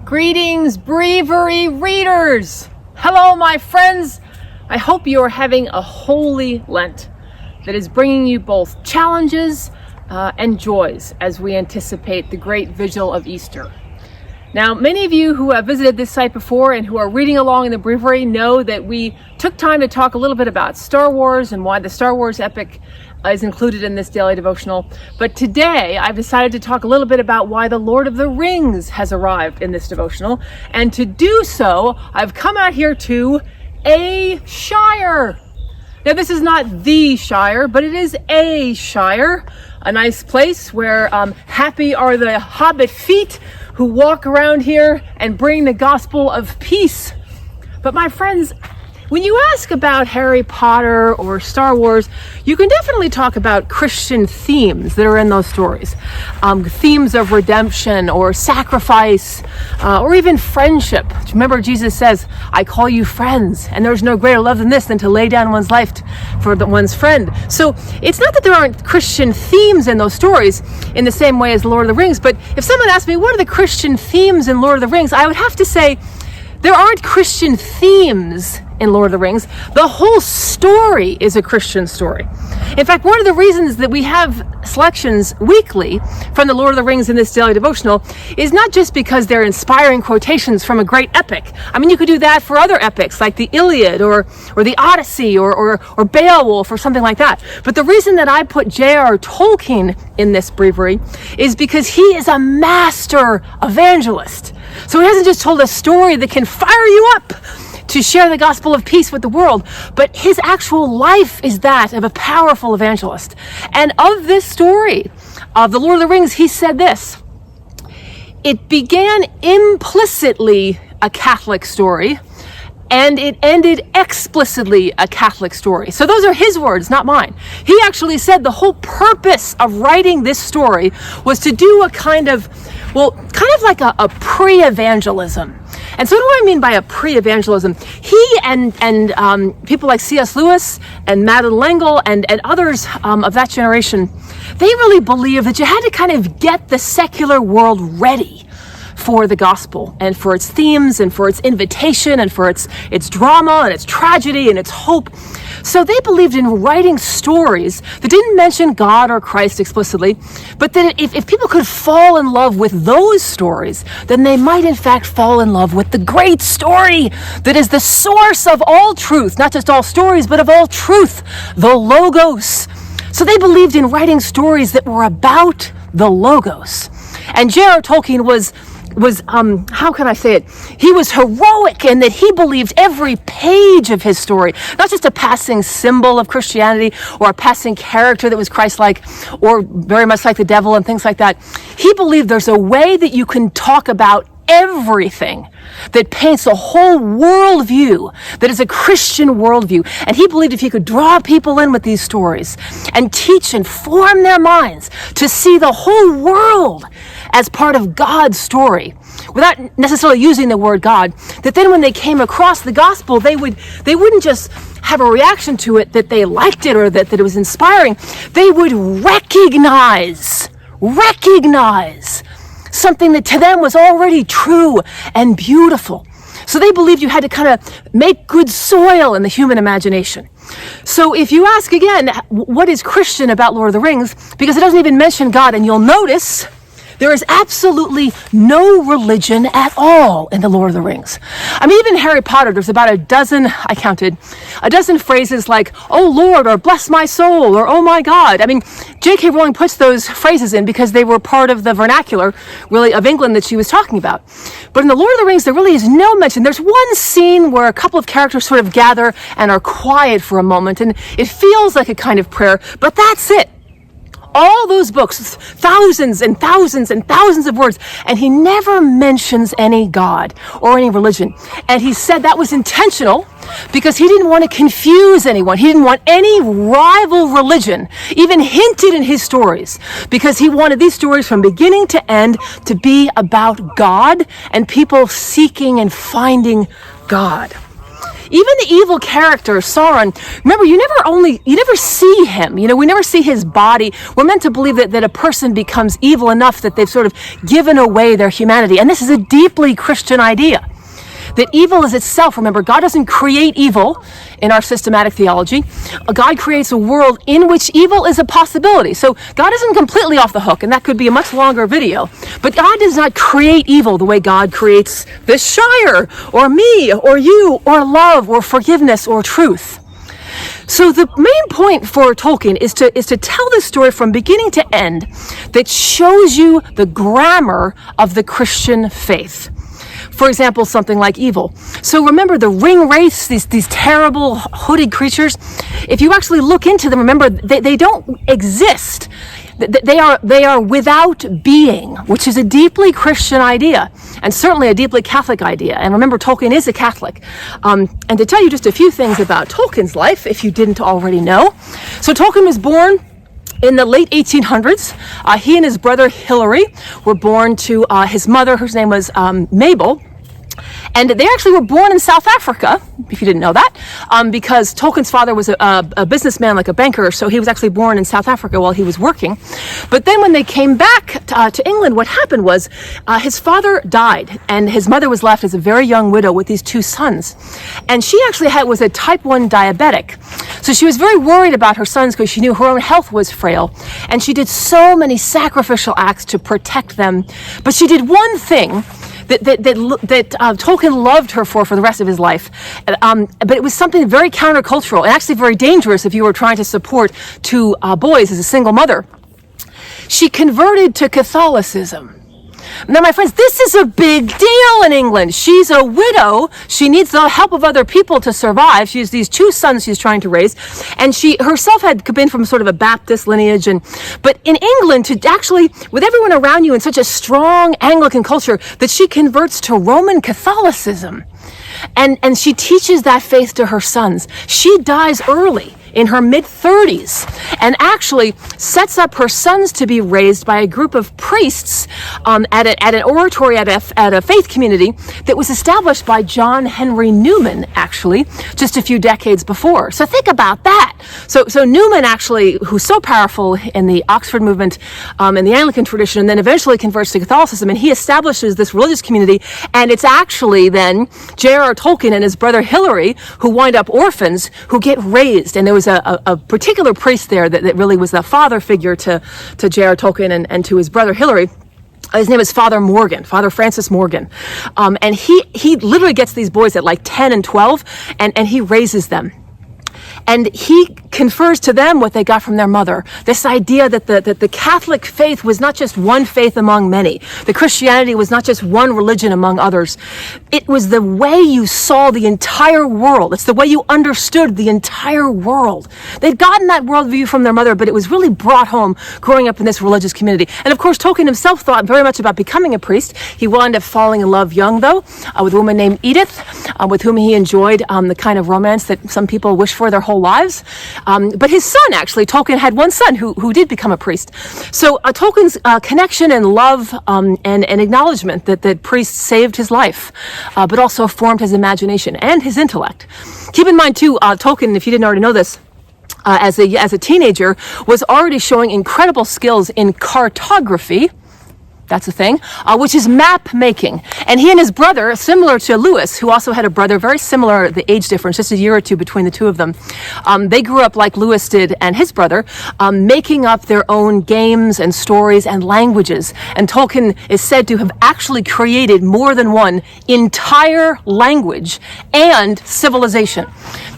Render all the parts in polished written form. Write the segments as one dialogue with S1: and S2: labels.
S1: Greetings, Breviary readers! Hello, my friends! I hope you are having a holy Lent that is bringing you both challenges and joys as we anticipate the great vigil of Easter. Now, many of you who have visited this site before and who are reading along in the Breviary know that we took time to talk a little bit about Star Wars and why the Star Wars epic is included in this daily devotional. But today, I've decided to talk a little bit about why the Lord of the Rings has arrived in this devotional. And to do so, I've come out here to a Shire. Now, this is not the Shire, but it is a Shire, a nice place where happy are the hobbit feet who walk around here and bring the gospel of peace. But my friends, when you ask about Harry Potter or Star Wars, you can definitely talk about Christian themes that are in those stories. Themes of redemption or sacrifice or even friendship. Remember, Jesus says, I call you friends, and there's no greater love than this, than to lay down one's life for one's friend. So it's not that there aren't Christian themes in those stories in the same way as the Lord of the Rings, but if someone asked me, what are the Christian themes in Lord of the Rings, I would have to say, there aren't Christian themes in Lord of the Rings. The whole story is a Christian story. In fact, one of the reasons that we have selections weekly from the Lord of the Rings in this daily devotional is not just because they're inspiring quotations from a great epic. I mean, you could do that for other epics like the Iliad or the Odyssey or Beowulf or something like that. But the reason that I put J.R. Tolkien in this breviary is because he is a master evangelist. So he hasn't just told a story that can fire you up to share the gospel of peace with the world, but his actual life is that of a powerful evangelist. And of this story of the Lord of the Rings, he said this: it began implicitly a Catholic story, and it ended explicitly a Catholic story. So those are his words, not mine. He actually said the whole purpose of writing this story was to do a kind of like a pre-evangelism. And so what do I mean by a pre-evangelism? He and people like C.S. Lewis and Madeleine L'Engle and others of that generation, they really believed that you had to kind of get the secular world ready for the gospel and for its themes and for its invitation and for its drama and its tragedy and its hope. So they believed in writing stories that didn't mention God or Christ explicitly, but that if people could fall in love with those stories, then they might in fact fall in love with the great story that is the source of all truth, not just all stories, but of all truth, the Logos. So they believed in writing stories that were about the Logos. And J.R. Tolkien was how can I say it? He was heroic in that he believed every page of his story, not just a passing symbol of Christianity or a passing character that was Christ-like or very much like the devil and things like that. He believed there's a way that you can talk about everything that paints a whole worldview that is a Christian worldview. And he believed if he could draw people in with these stories and teach and form their minds to see the whole world as part of God's story, without necessarily using the word God, that then when they came across the gospel, they wouldn't just have a reaction to it that they liked it or that it was inspiring. They would recognize something that to them was already true and beautiful. So they believed you had to kind of make good soil in the human imagination. So if you ask again, what is Christian about Lord of the Rings? Because it doesn't even mention God, and you'll notice there is absolutely no religion at all in the Lord of the Rings. I mean, even Harry Potter, there's about a dozen phrases like, oh Lord, or bless my soul, or oh my God. I mean, J.K. Rowling puts those phrases in because they were part of the vernacular, really, of England that she was talking about. But in the Lord of the Rings, there really is no mention. There's one scene where a couple of characters sort of gather and are quiet for a moment, and it feels like a kind of prayer, but that's it. All those books, thousands and thousands and thousands of words, and he never mentions any God or any religion. And he said that was intentional because he didn't want to confuse anyone. He didn't want any rival religion even hinted in his stories, because he wanted these stories from beginning to end to be about God and people seeking and finding God. even the evil character, Sauron, remember, you never see him. We never see his body. We're meant to believe that a person becomes evil enough that they've sort of given away their humanity. And this is a deeply Christian idea. That evil is itself. Remember, God doesn't create evil in our systematic theology. God creates a world in which evil is a possibility. So God isn't completely off the hook, and that could be a much longer video. But God does not create evil the way God creates the Shire, or me, or you, or love, or forgiveness, or truth. So the main point for Tolkien is to tell this story from beginning to end that shows you the grammar of the Christian faith. For example, something like evil. So remember the ring wraiths, these terrible hooded creatures. If you actually look into them, remember they don't exist. They are without being, which is a deeply Christian idea, and certainly a deeply Catholic idea. And remember, Tolkien is a Catholic. And to tell you just a few things about Tolkien's life, if you didn't already know. So Tolkien was born in the late 1800s. He and his brother Hilary were born to his mother, whose name was Mabel. And they actually were born in South Africa, if you didn't know that, because Tolkien's father was a businessman, like a banker, so he was actually born in South Africa while he was working. But then when they came back to England, what happened was his father died, and his mother was left as a very young widow with these two sons. And she actually was a type 1 diabetic. So she was very worried about her sons because she knew her own health was frail. And she did so many sacrificial acts to protect them. But she did one thing that Tolkien loved her for the rest of his life. But it was something very countercultural and actually very dangerous if you were trying to support two boys as a single mother. She converted to Catholicism. Now, my friends, this is a big deal in England. She's a widow. She needs the help of other people to survive. She has these two sons she's trying to raise. And she herself had been from sort of a Baptist lineage. But in England, to actually, with everyone around you in such a strong Anglican culture, that she converts to Roman Catholicism. And she teaches that faith to her sons. She dies early, in her mid-30s, and actually sets up her sons to be raised by a group of priests at an oratory at a faith community that was established by John Henry Newman, actually, just a few decades before. So think about that. So Newman actually, who's so powerful in the Oxford movement, in the Anglican tradition, and then eventually converts to Catholicism, and he establishes this religious community, and it's actually then J.R.R. Tolkien and his brother Hilary who wind up orphans who get raised. And there was a particular priest there that really was the father figure to J.R.R. Tolkien and to his brother Hilary. His name is Father Francis Morgan. And he literally gets these boys at like 10 and 12, and he raises them. And he confers to them what they got from their mother. This idea that the Catholic faith was not just one faith among many. The Christianity was not just one religion among others. It was the way you saw the entire world. It's the way you understood the entire world. They'd gotten that worldview from their mother, but it was really brought home growing up in this religious community. And of course, Tolkien himself thought very much about becoming a priest. He wound up falling in love young, though, with a woman named Edith, with whom he enjoyed the kind of romance that some people wish for their whole lives. But his son, actually, Tolkien had one son who did become a priest. So Tolkien's connection and love and acknowledgement that priests saved his life, but also formed his imagination and his intellect. Keep in mind, too, Tolkien, if you didn't already know this, as a teenager, was already showing incredible skills in cartography. That's a thing, which is map making. And he and his brother, similar to Lewis, who also had a brother, very similar, the age difference, just a year or two between the two of them. They grew up like Lewis did and his brother, making up their own games and stories and languages. And Tolkien is said to have actually created more than one entire language and civilization.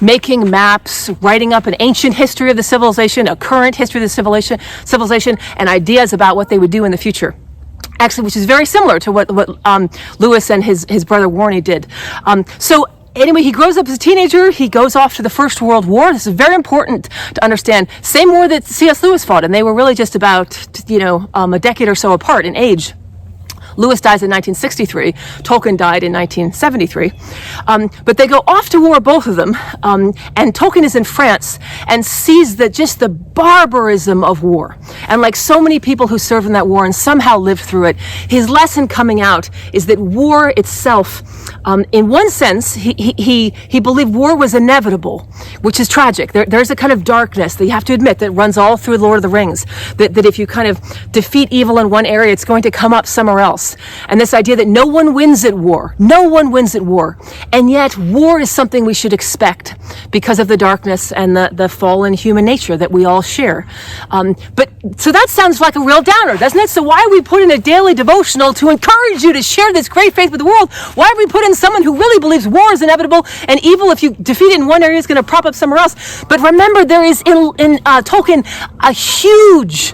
S1: Making maps, writing up an ancient history of the civilization, a current history of the civilization, and ideas about what they would do in the future. Actually, which is very similar to what Lewis and his brother Warney did. So anyway, he grows up as a teenager. He goes off to the First World War. This is very important to understand. Same war that C.S. Lewis fought, and they were really just about, a decade or so apart in age. Lewis dies in 1963. Tolkien died in 1973. But they go off to war, both of them. And Tolkien is in France and sees that just the barbarism of war. And like so many people who served in that war and somehow lived through it, his lesson coming out is that war itself, in one sense, he believed war was inevitable, which is tragic. There's a kind of darkness that you have to admit that runs all through Lord of the Rings, that if you kind of defeat evil in one area, it's going to come up somewhere else. And this idea that no one wins at war. No one wins at war. And yet war is something we should expect because of the darkness and the fallen human nature that we all share. But so that sounds like a real downer, doesn't it? So why are we putting a daily devotional to encourage you to share this great faith with the world? Why have we put in someone who really believes war is inevitable and evil, if you defeat it in one area, is going to prop up somewhere else? But remember, there is in Tolkien a huge,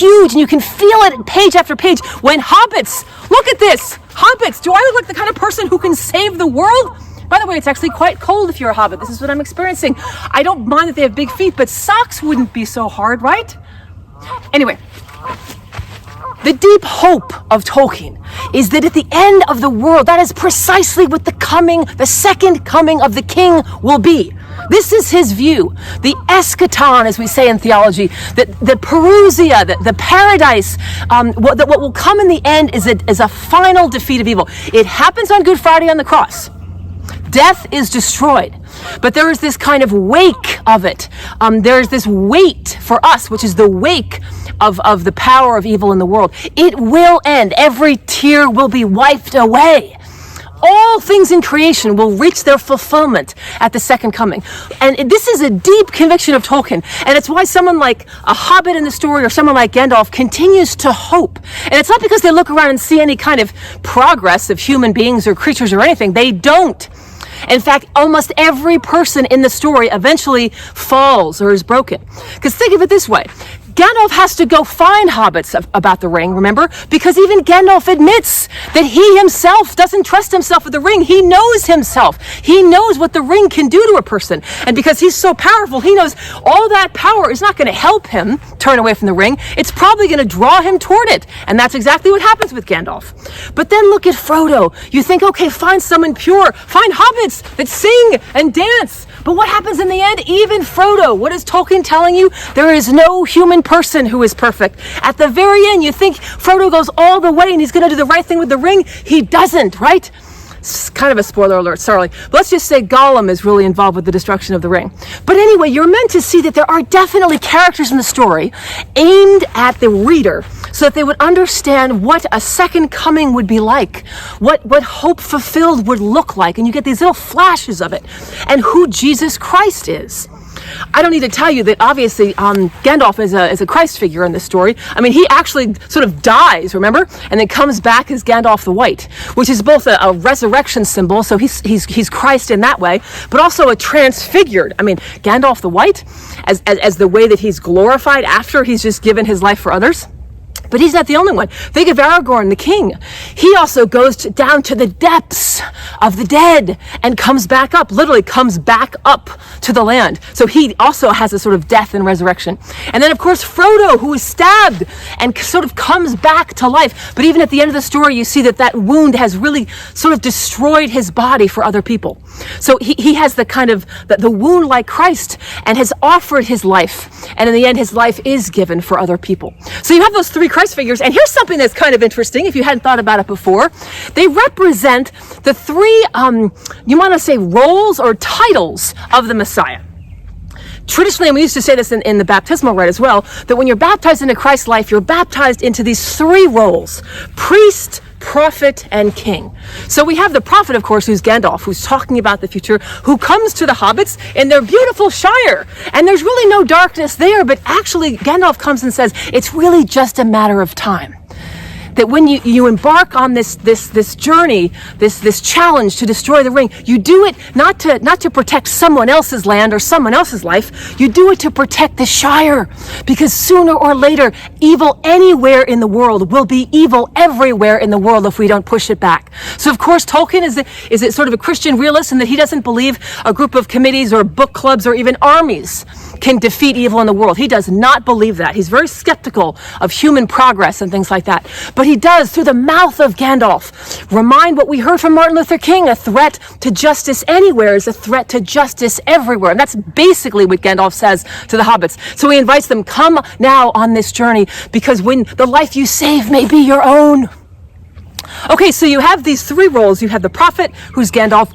S1: and you can feel it page after page, when hobbits, look at this, hobbits, do I look like the kind of person who can save the world? By the way, it's actually quite cold if you're a hobbit. This is what I'm experiencing. I don't mind that they have big feet, but socks wouldn't be so hard, right? Anyway, the deep hope of Tolkien is that at the end of the world, that is precisely what the second coming of the king will be. This is his view. The eschaton, as we say in theology, the parousia, the paradise, what will come in the end is a final defeat of evil. It happens on Good Friday on the cross. Death is destroyed. But there is this kind of wake of it. There is this wait for us, which is the wake of the power of evil in the world. It will end. Every tear will be wiped away. All things in creation will reach their fulfillment at the second coming. And this is a deep conviction of Tolkien. And it's why someone like a hobbit in the story or someone like Gandalf continues to hope. And it's not because they look around and see any kind of progress of human beings or creatures or anything. They don't. In fact, almost every person in the story eventually falls or is broken. Because think of it this way. Gandalf has to go find hobbits about the ring, remember? Because even Gandalf admits that he himself doesn't trust himself with the ring. He knows himself. He knows what the ring can do to a person. And because he's so powerful, he knows all that power is not going to help him turn away from the ring. It's probably going to draw him toward it. And that's exactly what happens with Gandalf. But then look at Frodo. You think, okay, find someone pure. Find hobbits that sing and dance. But what happens in the end? Even Frodo, what is Tolkien telling you? There is no human person who is perfect. At the very end, you think Frodo goes all the way and he's going to do the right thing with the ring. He doesn't, right? It's kind of a spoiler alert, sorry. But let's just say Gollum is really involved with the destruction of the ring. But anyway, you're meant to see that there are definitely characters in the story aimed at the reader so that they would understand what a second coming would be like, what hope fulfilled would look like. And you get these little flashes of it, and who Jesus Christ is. I don't need to tell you that obviously Gandalf is a Christ figure in this story. I mean, he actually sort of dies, remember? And then comes back as Gandalf the White, which is both a resurrection symbol, so he's Christ in that way, but also a transfigured. I mean, Gandalf the White as the way that he's glorified after he's just given his life for others. But he's not the only one. Think of Aragorn, the king. He also goes down to the depths of the dead and comes back up, literally comes back up to the land. So he also has a sort of death and resurrection. And then, of course, Frodo, who is stabbed and sort of comes back to life. But even at the end of the story, you see that wound has really sort of destroyed his body for other people. So he has the kind of, the wound like Christ, and has offered his life. And in the end, his life is given for other people. So you have those three Christ figures, and here's something that's kind of interesting if you hadn't thought about it before. They represent the three, you want to say, roles or titles of the Messiah. Traditionally, and we used to say this in the baptismal rite as well, that when you're baptized into Christ's life, you're baptized into these three roles: priest, prophet, and king. So we have the prophet, of course, who's Gandalf, who's talking about the future, who comes to the hobbits in their beautiful Shire. And there's really no darkness there, but actually Gandalf comes and says, it's really just a matter of time. That when you embark on this journey, this challenge to destroy the ring, you do it not to protect someone else's land or someone else's life. You do it to protect the Shire, because sooner or later, evil anywhere in the world will be evil everywhere in the world if we don't push it back. So, of course, Tolkien is sort of a Christian realist in that he doesn't believe a group of committees or book clubs or even armies can defeat evil in the world. He does not believe that. He's very skeptical of human progress and things like that. But he does, through the mouth of Gandalf, remind what we heard from Martin Luther King: a threat to justice anywhere is a threat to justice everywhere. And that's basically what Gandalf says to the hobbits. So he invites them, come now on this journey, because when the life you save may be your own. Okay, so you have these three roles. You have the prophet, who's Gandalf,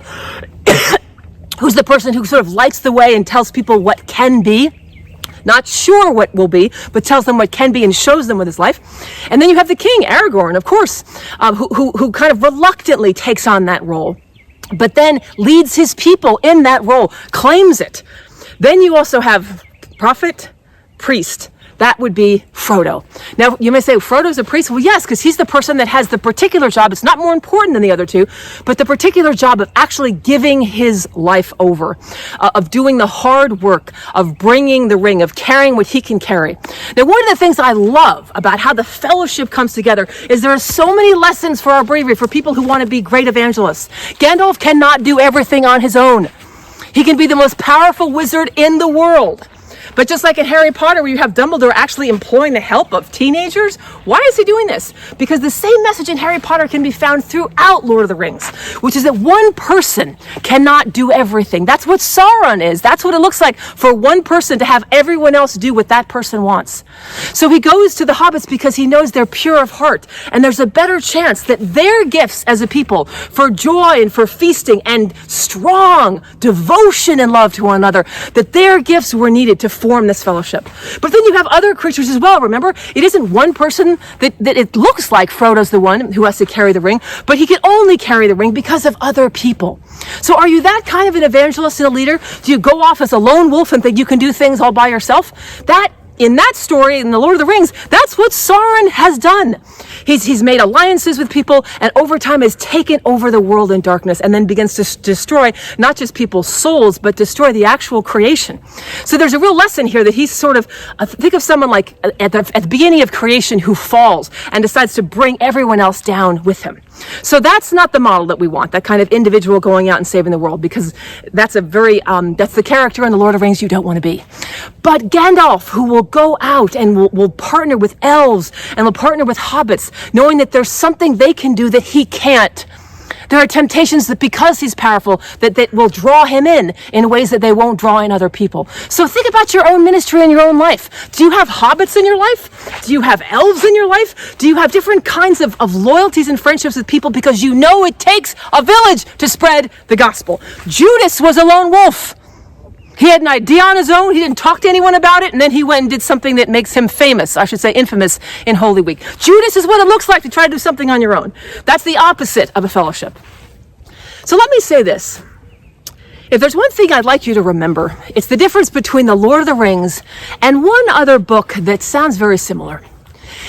S1: who's the person who sort of lights the way and tells people what can be. Not sure what will be, but tells them what can be and shows them with his life. And then you have the king, Aragorn, of course, who kind of reluctantly takes on that role, but then leads his people in that role, claims it. Then you also have prophet, priest. That would be Frodo. Now, you may say, Frodo's a priest? Well, yes, because he's the person that has the particular job. It's not more important than the other two, but the particular job of actually giving his life over, of doing the hard work, of bringing the ring, of carrying what he can carry. Now, one of the things I love about how the fellowship comes together is there are so many lessons for our bravery, for people who want to be great evangelists. Gandalf cannot do everything on his own. He can be the most powerful wizard in the world. But just like in Harry Potter, where you have Dumbledore actually employing the help of teenagers, why is he doing this? Because the same message in Harry Potter can be found throughout Lord of the Rings, which is that one person cannot do everything. That's what Sauron is. That's what it looks like for one person to have everyone else do what that person wants. So he goes to the hobbits because he knows they're pure of heart, and there's a better chance that their gifts as a people for joy and for feasting and strong devotion and love to one another, that their gifts were needed to form this fellowship. But then you have other creatures as well. Remember, it isn't one person that it looks like Frodo's the one who has to carry the ring, but he can only carry the ring because of other people. So are you that kind of an evangelist and a leader? Do you go off as a lone wolf and think you can do things all by yourself? In that story, in the Lord of the Rings, that's what Sauron has done. He's made alliances with people, and over time has taken over the world in darkness, and then begins to destroy not just people's souls, but destroy the actual creation. So there's a real lesson here that he's sort of, think of someone like at the beginning of creation who falls and decides to bring everyone else down with him. So that's not the model that we want, that kind of individual going out and saving the world, because that's that's the character in the Lord of the Rings you don't want to be. But Gandalf, who will go out and will partner with elves and will partner with hobbits, knowing that there's something they can do that he can't. There are temptations that because he's powerful, that will draw him in ways that they won't draw in other people. So think about your own ministry and your own life. Do you have hobbits in your life? Do you have elves in your life? Do you have different kinds of loyalties and friendships with people because you know it takes a village to spread the gospel? Judas was a lone wolf. He had an idea on his own. He didn't talk to anyone about it. And then he went and did something that makes him famous, I should say infamous, in Holy Week. Judas is what it looks like to try to do something on your own. That's the opposite of a fellowship. So let me say this. If there's one thing I'd like you to remember, it's the difference between the Lord of the Rings and one other book that sounds very similar.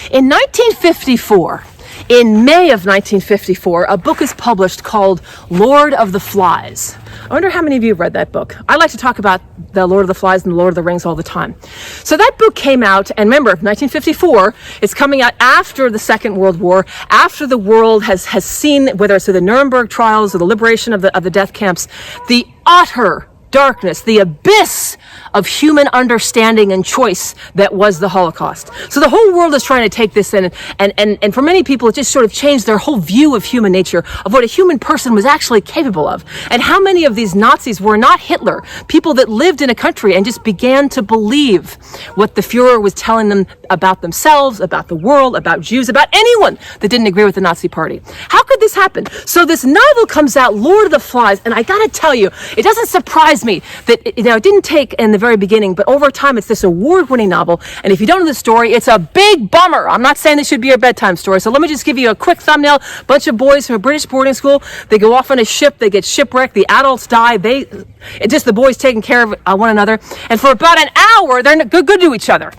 S1: In 1954, in May of 1954, a book is published called Lord of the Flies. I wonder how many of you have read that book. I like to talk about the Lord of the Flies and the Lord of the Rings all the time. So that book came out, and remember, 1954, it's coming out after the Second World War, after the world has seen, whether it's the Nuremberg trials or the liberation of the death camps, the utter darkness, the abyss of human understanding and choice that was the Holocaust. So the whole world is trying to take this in, and for many people, it just sort of changed their whole view of human nature, of what a human person was actually capable of. And how many of these Nazis were not Hitler, people that lived in a country and just began to believe what the Fuhrer was telling them about themselves, about the world, about Jews, about anyone that didn't agree with the Nazi party. How could this happen? So this novel comes out, Lord of the Flies, and I gotta tell you, it doesn't surprise me that it didn't take in the very beginning, but over time it's this award-winning novel. And if you don't know the story, it's a big bummer. I'm not saying this should be your bedtime story, so let me just give you a quick thumbnail. A bunch of boys from a British boarding school, they go off on a ship, they get shipwrecked, the adults die, it's just the boys taking care of one another, and for about an hour they're good to each other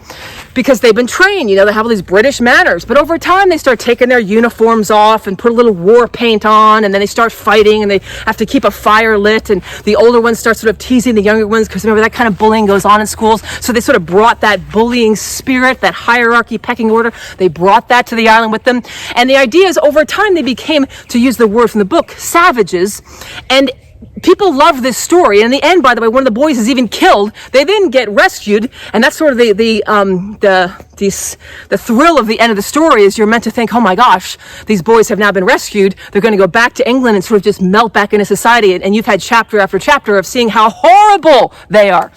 S1: because they've been trained, they have all these British manners. But over time they start taking their uniforms off and put a little war paint on, and then they start fighting, and they have to keep a fire lit, and the older ones start sort of teasing the younger ones, because remember, that kind of bullying goes on in schools. So they sort of brought that bullying spirit, that hierarchy, pecking order, they brought that to the island with them. And the idea is, over time they became, to use the word from the book, savages. And people love this story. And in the end, by the way, one of the boys is even killed. They then get rescued, and that's sort of the thrill of the end of the story. Is you're meant to think, oh my gosh, these boys have now been rescued. They're going to go back to England and sort of just melt back into society. And you've had chapter after chapter of seeing how horrible they are.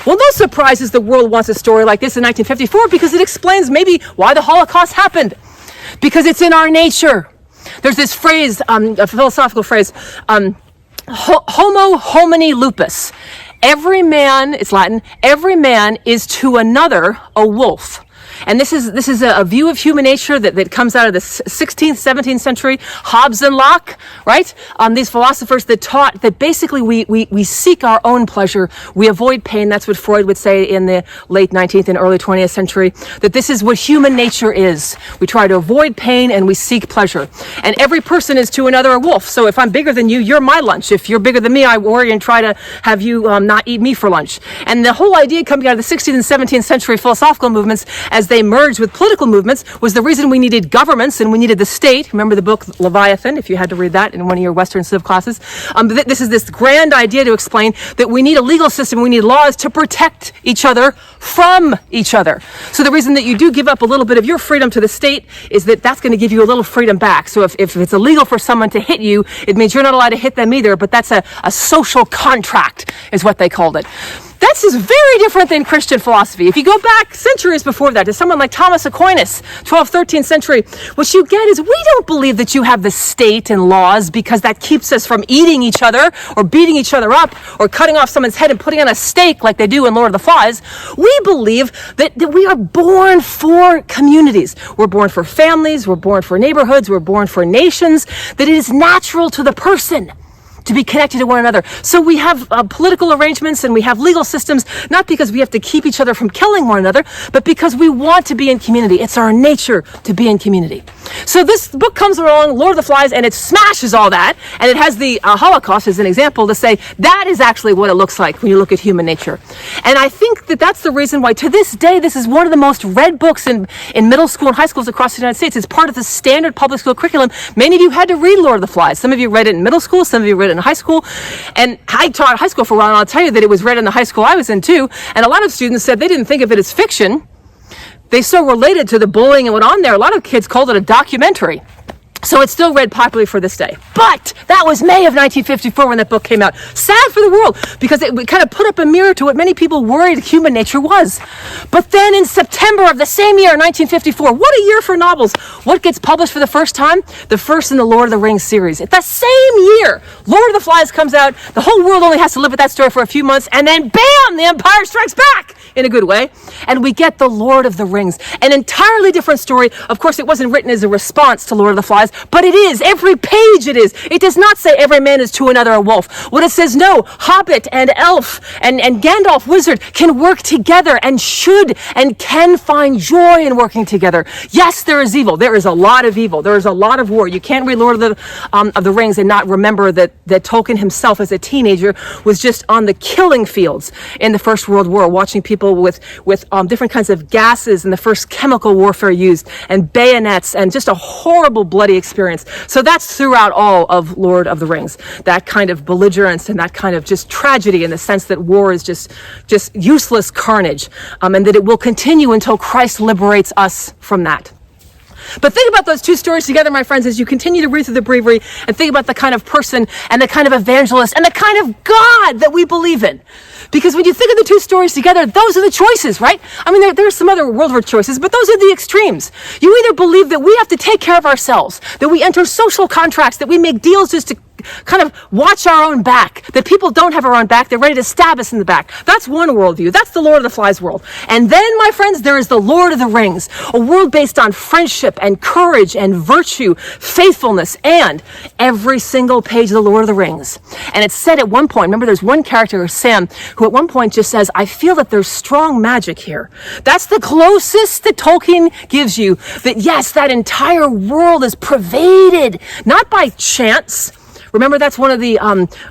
S1: Well, no surprises the world wants a story like this in 1954, because it explains maybe why the Holocaust happened. Because it's in our nature. There's this phrase, a philosophical phrase, homo homini lupus. Every man, it's Latin, every man is to another a wolf. And this is a view of human nature that comes out of the 16th, 17th century, Hobbes and Locke, right? These philosophers that taught that basically we seek our own pleasure. We avoid pain. That's what Freud would say in the late 19th and early 20th century, that this is what human nature is. We try to avoid pain and we seek pleasure. And every person is to another a wolf. So if I'm bigger than you, you're my lunch. If you're bigger than me, I worry and try to have you not eat me for lunch. And the whole idea coming out of the 16th and 17th century philosophical movements, as they merged with political movements, was the reason we needed governments and we needed the state. Remember the book Leviathan, if you had to read that in one of your Western Civ classes. This is this grand idea to explain that we need a legal system, we need laws to protect each other from each other. So the reason that you do give up a little bit of your freedom to the state is that that's going to give you a little freedom back. So if it's illegal for someone to hit you, it means you're not allowed to hit them either, but that's a social contract is what they called it. That's just very different than Christian philosophy. If you go back centuries before that to someone like Thomas Aquinas, 12th, 13th century, what you get is we don't believe that you have the state and laws because that keeps us from eating each other or beating each other up or cutting off someone's head and putting on a stake like they do in Lord of the Flies. We believe that we are born for communities. We're born for families. We're born for neighborhoods. We're born for nations. That it is natural to the person to be connected to one another. So we have political arrangements and we have legal systems, not because we have to keep each other from killing one another, but because we want to be in community. It's our nature to be in community. So this book comes along, Lord of the Flies, and it smashes all that, and it has the Holocaust as an example to say that is actually what it looks like when you look at human nature. And I think that that's the reason why to this day this is one of the most read books in middle school and high schools across the United States. It's part of the standard public school curriculum. Many of you had to read Lord of the Flies. Some of you read it in middle school, some of you read it in high school, and I taught high school for a while, and I'll tell you that it was read in the high school I was in too, and a lot of students said they didn't think of it as fiction. They so related to the bullying and what on there, a lot of kids called it a documentary. So it's still read popularly for this day. But that was May of 1954 when that book came out. Sad for the world, because it kind of put up a mirror to what many people worried human nature was. But then in September of the same year, 1954, what a year for novels. What gets published for the first time? The first in the Lord of the Rings series. It's the same year. Lord of the Flies comes out. The whole world only has to live with that story for a few months. And then bam, the Empire Strikes Back in a good way. And we get the Lord of the Rings. An entirely different story. Of course, it wasn't written as a response to Lord of the Flies, but it is. Every page it is. It does not say every man is to another a wolf. What it says, no, Hobbit and Elf and Gandalf, Wizard, can work together and should and can find joy in working together. Yes, there is evil. There is a lot of evil. There is a lot of war. You can't read Lord of the Rings and not remember that Tolkien himself as a teenager was just on the killing fields in the First World War, watching people with different kinds of gases and the first chemical warfare used and bayonets and just a horrible bloody experience. So that's throughout all of Lord of the Rings, that kind of belligerence and that kind of just tragedy in the sense that war is just useless carnage, and that it will continue until Christ liberates us from that. But think about those two stories together, my friends, as you continue to read through the breviary and think about the kind of person and the kind of evangelist and the kind of God that we believe in. Because when you think of the two stories together, those are the choices, right? I mean, there are some other world war choices, but those are the extremes. You either believe that we have to take care of ourselves, that we enter social contracts, that we make deals just to kind of watch our own back, that people don't have our own back, they're ready to stab us in the back. That's one worldview. That's the Lord of the Flies world. And then, my friends, there is the Lord of the Rings, a world based on friendship and courage and virtue, faithfulness, and every single page of the Lord of the Rings. And it's said at one point, remember there's one character, Sam, who at one point just says, I feel that there's strong magic here. That's the closest that Tolkien gives you, that yes, that entire world is pervaded, not by chance,
S2: Remember, that's one of the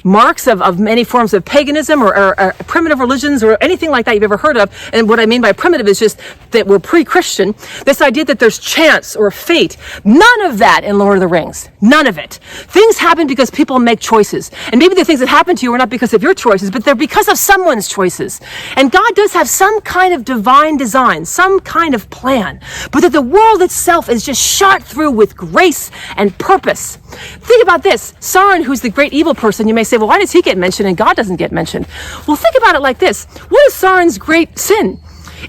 S2: marks of many forms of paganism or primitive religions or anything like that you've ever heard of. And what I mean by primitive is just that we're pre-Christian. This idea that there's chance or fate. None of that in Lord of the Rings. None of it. Things happen because people make choices. And maybe the things that happen to you are not because of your choices, but they're because of someone's choices. And God does have some kind of divine design, some kind of plan, but that the world itself is just shot through with grace and purpose. Think about this. Sauron, who's the great evil person, you may say, well, why does he get mentioned and God doesn't get mentioned? Well, think about it like this. What is Sauron's great sin?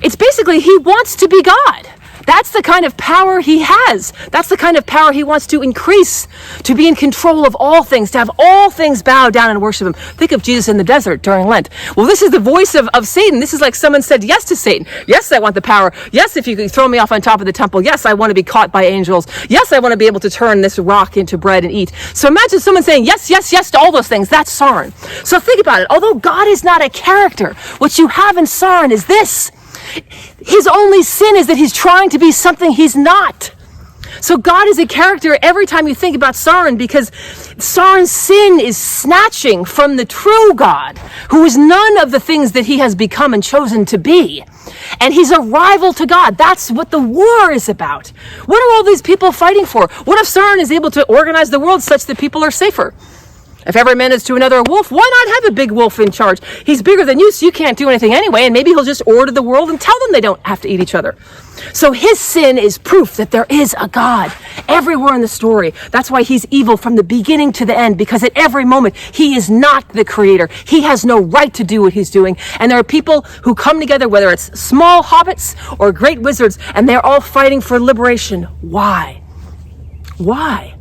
S2: It's basically he wants to be God. That's the kind of power he has. That's the kind of power he wants to increase, to be in control of all things, to have all things bow down and worship him. Think of Jesus in the desert during Lent. Well, this is the voice of Satan. This is like someone said yes to Satan. Yes, I want the power. Yes, if you could throw me off on top of the temple. Yes, I want to be caught by angels. Yes, I want to be able to turn this rock into bread and eat. So imagine someone saying yes, yes, yes to all those things. That's Sauron. So think about it. Although God is not a character, what you have in Sauron is this. His only sin is that he's trying to be something he's not. So God is a character every time you think about Sauron, because Sauron's sin is snatching from the true God, who is none of the things that he has become and chosen to be. And he's a rival to God. That's what the war is about. What are all these people fighting for? What if Sauron is able to organize the world such that people are safer? If every man is to another a wolf, why not have a big wolf in charge? He's bigger than you, so you can't do anything anyway, and maybe he'll just order the world and tell them they don't have to eat each other. So his sin is proof that there is a God everywhere in the story. That's why he's evil from the beginning to the end, because at every moment, he is not the creator. He has no right to do what he's doing. And there are people who come together, whether it's small hobbits or great wizards, and they're all fighting for liberation. Why? Why?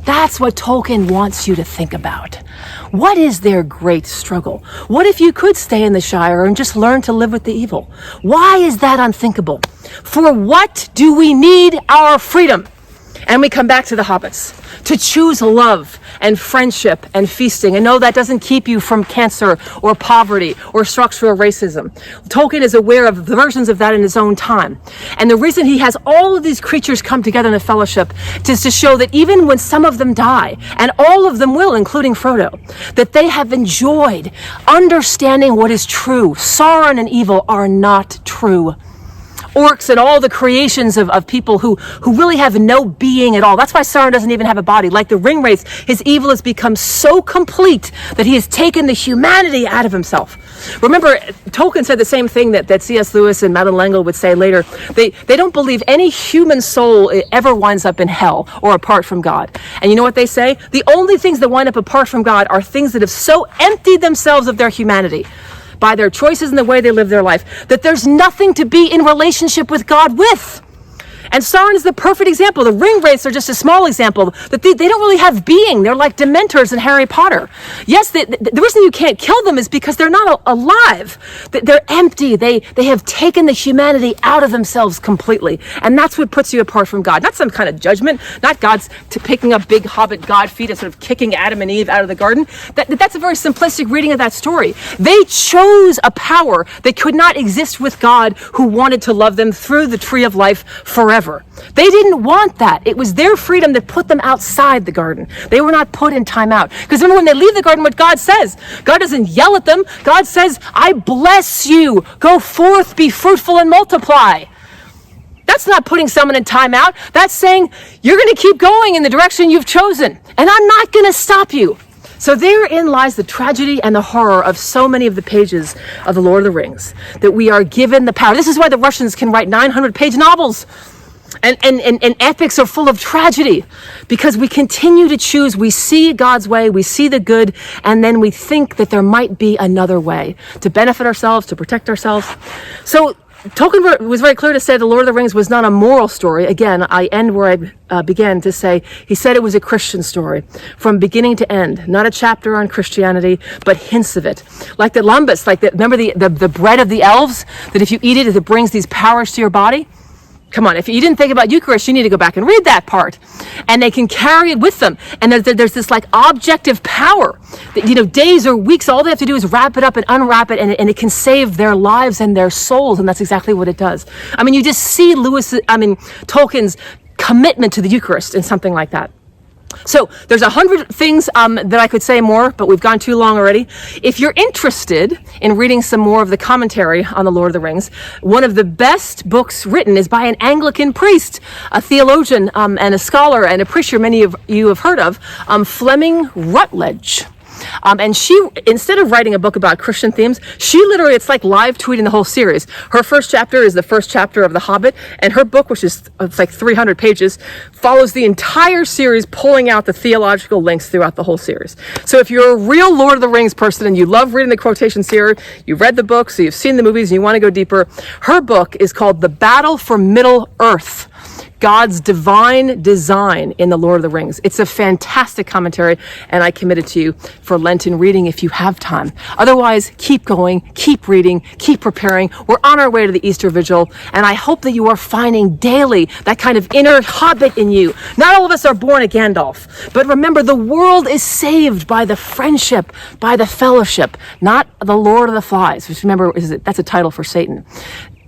S2: That's what Tolkien wants you to think about. What is their great struggle? What if you could stay in the Shire and just learn to live with the evil? Why is that unthinkable? For what do we need our freedom? And we come back to the hobbits. To choose love and friendship and feasting. And no, that doesn't keep you from cancer or poverty or structural racism. Tolkien is aware of the versions of that in his own time. And the reason he has all of these creatures come together in a fellowship is to show that even when some of them die, and all of them will, including Frodo, that they have enjoyed understanding what is true. Sauron and evil are not true. Orcs and all the creations of people who really have no being at all. That's why Sauron doesn't even have a body. Like the ringwraiths, his evil has become so complete that he has taken the humanity out of himself. Remember, Tolkien said the same thing that C.S. Lewis and Madeline L'Engle would say later. They don't believe any human soul ever winds up in hell or apart from God. And you know what they say? The only things that wind up apart from God are things that have so emptied themselves of their humanity by their choices and the way they live their life, that there's nothing to be in relationship with God with. And Sauron is the perfect example. The ringwraiths are just a small example. That they don't really have being. They're like Dementors in Harry Potter. Yes, the reason you can't kill them is because they're not alive. They're empty. They have taken the humanity out of themselves completely. And that's what puts you apart from God. Not some kind of judgment. Not God's picking up big hobbit God feet and sort of kicking Adam and Eve out of the garden. That's a very simplistic reading of that story. They chose a power that could not exist with God, who wanted to love them through the tree of life forever. They didn't want that. It was their freedom that put them outside the garden. They were not put in time out. Because remember, when they leave the garden, what God says, God doesn't yell at them. God says, I bless you. Go forth, be fruitful, and multiply. That's not putting someone in time out. That's saying, you're going to keep going in the direction you've chosen, and I'm not going to stop you. So therein lies the tragedy and the horror of so many of the pages of The Lord of the Rings, that we are given the power. This is why the Russians can write 900-page novels. And epics are full of tragedy, because we continue to choose. We see God's way, we see the good, and then we think that there might be another way to benefit ourselves, to protect ourselves. So Tolkien was very clear to say The Lord of the Rings was not a moral story. Again, I end where I began to say, he said it was a Christian story from beginning to end, not a chapter on Christianity, but hints of it. Like the lembas, remember the bread of the elves, that if you eat it, it brings these powers to your body? Come on, if you didn't think about Eucharist, you need to go back and read that part. And they can carry it with them. And there's this like objective power that, days or weeks, all they have to do is wrap it up and unwrap it, and it can save their lives and their souls. And that's exactly what it does. I mean, you just see Tolkien's commitment to the Eucharist in something like that. So there's 100 things that I could say more, but we've gone too long already. If you're interested in reading some more of the commentary on the Lord of the Rings, one of the best books written is by an Anglican priest, a theologian and a scholar and a preacher many of you have heard of, Fleming Rutledge. And she, instead of writing a book about Christian themes, she literally, it's like live tweeting the whole series. Her first chapter is the first chapter of The Hobbit, and her book, which is it's like 300 pages, follows the entire series, pulling out the theological links throughout the whole series. So if you're a real Lord of the Rings person and you love reading the quotations here, you've read the book, so you've seen the movies and you want to go deeper, her book is called The Battle for Middle-earth: God's Divine Design in the Lord of the Rings. It's a fantastic commentary, and I commit it to you for Lenten reading if you have time. Otherwise, keep going, keep reading, keep preparing. We're on our way to the Easter Vigil, and I hope that you are finding daily that kind of inner hobbit in you. Not all of us are born a Gandalf, but remember, the world is saved by the friendship, by the fellowship, not the Lord of the Flies, which remember, that's a title for Satan.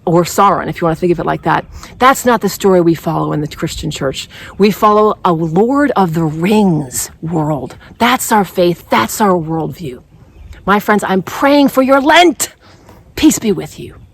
S2: Or Sauron, if you want to think of it like that. That's not the story we follow in the Christian church. We follow a Lord of the Rings world. That's our faith. That's our worldview. My friends, I'm praying for your Lent. Peace be with you.